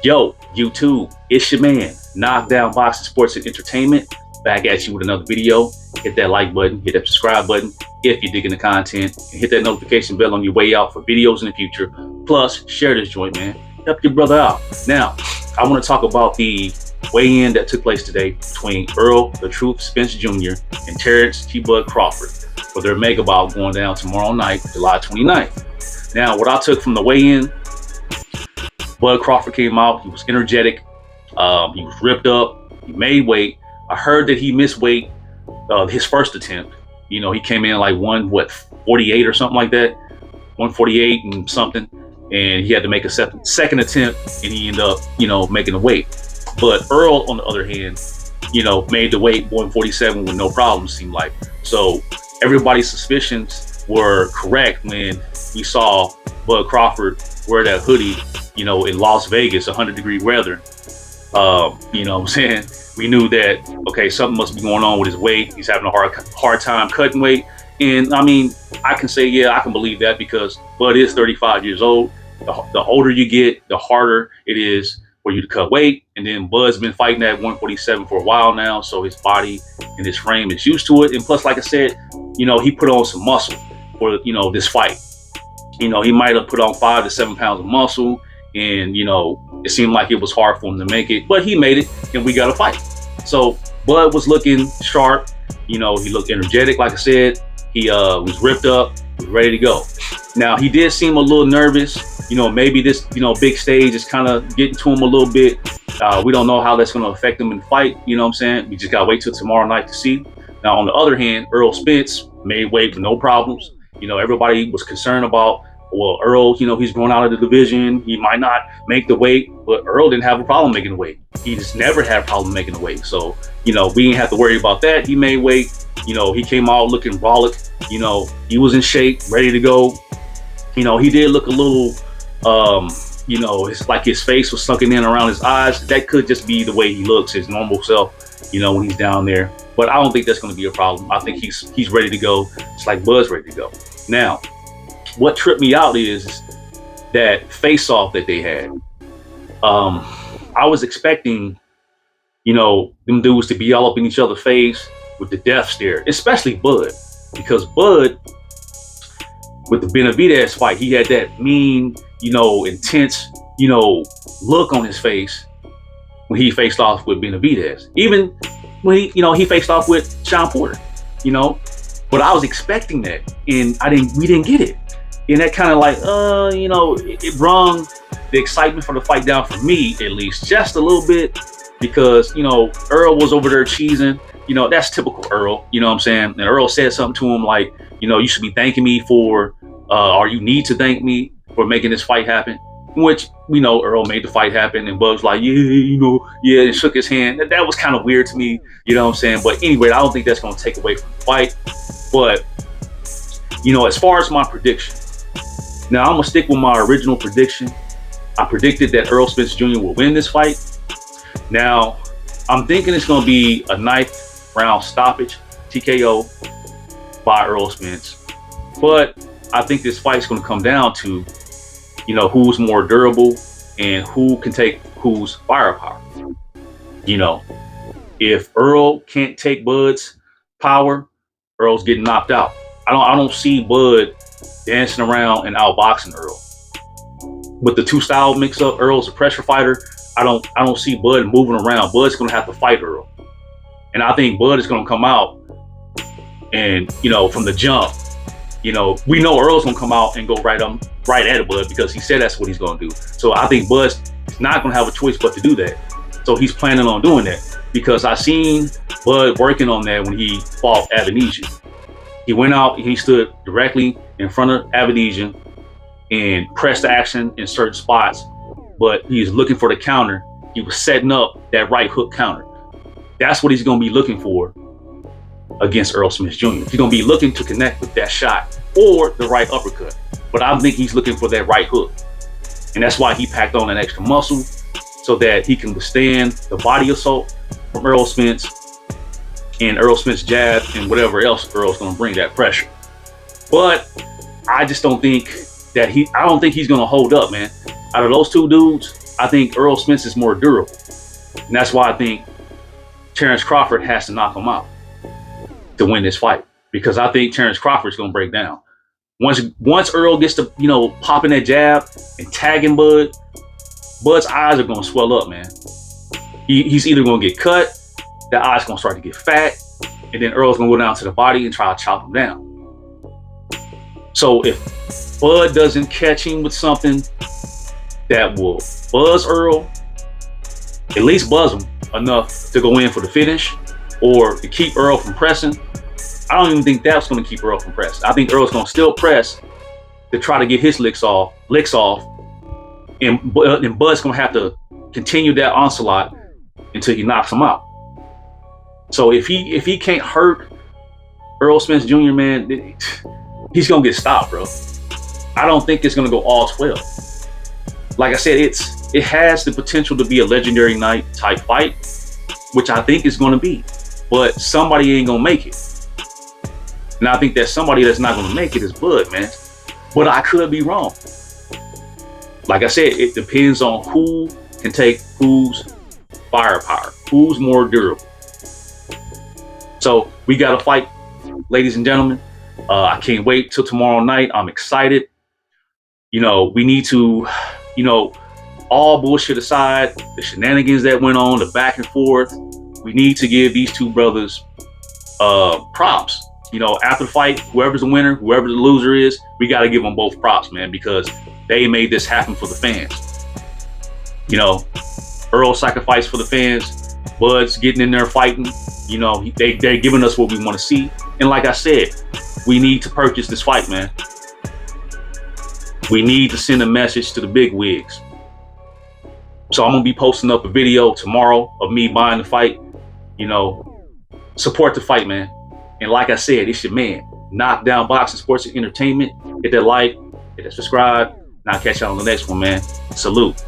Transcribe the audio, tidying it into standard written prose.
Yo, YouTube, it's your man, Knockdown Boxing Sports and Entertainment, back at you with another video. Hit that like button, hit that subscribe button if you're digging the content, and hit that notification bell on your way out for videos in the future. Plus, share this joint, man. Help your brother out. Now, I want to talk about the weigh-in that took place today between Errol, the Truth Spence Jr., and Terence T-Bud Crawford for their mega bout going down tomorrow night, July 29th. Now, what I took from the weigh-in, Bud Crawford came out. He was energetic. He was ripped up. He made weight. I heard that he missed weight his first attempt. You know, he came in like 48 or something like that, 148 and something, and he had to make a second attempt, and he ended up, making the weight. But Errol, on the other hand, made the weight 147 with no problem, seemed like. So everybody's suspicions were correct when we saw Bud Crawford wear that hoodie, in Las Vegas, 100-degree weather. What I'm saying? We knew that, okay, something must be going on with his weight. He's having a hard time cutting weight. And I mean, I can say, yeah, I can believe that because Bud is 35 years old. The older you get, the harder it is for you to cut weight. And then Bud's been fighting at 147 for a while now. So his body and his frame is used to it. And plus, like I said, he put on some muscle for, this fight. He might have put on 5 to 7 pounds of muscle. And, it seemed like it was hard for him to make it, but he made it and we got a fight. So Bud was looking sharp. He looked energetic. Like I said, he was ripped up, was ready to go. Now, he did seem a little nervous. Maybe this, big stage is kind of getting to him a little bit. We don't know how that's going to affect him in the fight. You know what I'm saying? We just got to wait till tomorrow night to see. Now, on the other hand, Errol Spence made weight with no problems. Everybody was concerned about, well, Errol, he's going out of the division. He might not make the weight, but Errol didn't have a problem making the weight. He just never had a problem making the weight. So, we didn't have to worry about that. He made weight. He came out looking brolic. He was in shape, ready to go. He did look a little, it's like his face was sunken in around his eyes. That could just be the way he looks, his normal self, when he's down there. But I don't think that's going to be a problem. I think he's ready to go. It's like Bud's ready to go. Now, what tripped me out is that face-off that they had. I was expecting, them dudes to be all up in each other's face with the death stare, especially Bud, because Bud, with the Benavidez fight, he had that mean, intense, look on his face when he faced off with Benavidez. Even when he faced off with Sean Porter, But I was expecting that, and we didn't get it. And that kind of like, it brung the excitement for the fight down for me, at least, just a little bit, because, Errol was over there cheesing. That's typical Errol, you know what I'm saying? And Errol said something to him like, you should be thanking me for, or you need to thank me for making this fight happen, which we know Errol made the fight happen. And Bud's like, yeah, and shook his hand. That was kind of weird to me, you know what I'm saying? But anyway, I don't think that's going to take away from the fight. But, as far as my prediction, now, I'm going to stick with my original prediction. I predicted that Errol Spence Jr. will win this fight. Now, I'm thinking it's going to be a 9th round stoppage, TKO, by Errol Spence. But I think this fight's going to come down to, who's more durable and who can take whose firepower. If Errol can't take Bud's power, Errol's getting knocked out. I don't see Bud dancing around and outboxing Errol. With the two style mix up, Errol's a pressure fighter. I don't see Bud moving around. Bud's gonna have to fight Errol. And I think Bud is gonna come out and, from the jump, we know Errol's gonna come out and go right at Bud because he said that's what he's gonna do. So I think Bud's not gonna have a choice but to do that. So he's planning on doing that because I seen Bud working on that when he fought Avanesian. He went out and he stood directly in front of Avanesian and pressed the action in certain spots, but he's looking for the counter. He was setting up that right hook counter. That's what he's going to be looking for against Errol Spence Jr. He's going to be looking to connect with that shot or the right uppercut, but I think he's looking for that right hook. And that's why he packed on an extra muscle so that he can withstand the body assault from Errol Spence and Errol Spence jab and whatever else Errol's going to bring, that pressure. But I just don't think that I don't think he's going to hold up, man. Out of those two dudes, I think Errol Spence is more durable. And that's why I think Terence Crawford has to knock him out to win this fight. Because I think Terence Crawford's going to break down. Once Errol gets to, popping that jab and tagging Bud, Bud's eyes are going to swell up, man. He's either going to get cut, the eyes going to start to get fat, and then Errol's going to go down to the body and try to chop him down. So if Bud doesn't catch him with something that will buzz Errol, at least buzz him enough to go in for the finish or to keep Errol from pressing, I don't even think that's going to keep Errol from pressing. I think Errol's going to still press to try to get his licks off, and Bud's going to have to continue that onslaught until he knocks him out. So if he can't hurt Errol Spence Jr., man, he's going to get stopped, bro. I don't think it's going to go all 12. Like I said, it has the potential to be a legendary night type fight, which I think is going to be. But somebody ain't going to make it. And I think that somebody that's not going to make it is Bud, man. But I could be wrong. Like I said, it depends on who can take whose firepower, who's more durable. So we got a fight, ladies and gentlemen. I can't wait till tomorrow night. I'm excited. We need to, all bullshit aside, the shenanigans that went on, the back and forth, we need to give these two brothers props. After the fight, whoever's the winner, whoever the loser is, we got to give them both props, man, because they made this happen for the fans. Errol sacrificed for the fans. Bud's getting in there fighting. They're giving us what we want to see. And like I said, we need to purchase this fight, man. We need to send a message to the big wigs. So I'm going to be posting up a video tomorrow of me buying the fight. Support the fight, man. And like I said, it's your man, Knockdown Boxing, Sports, and Entertainment. Hit that like, hit that subscribe, and I'll catch y'all on the next one, man. Salute.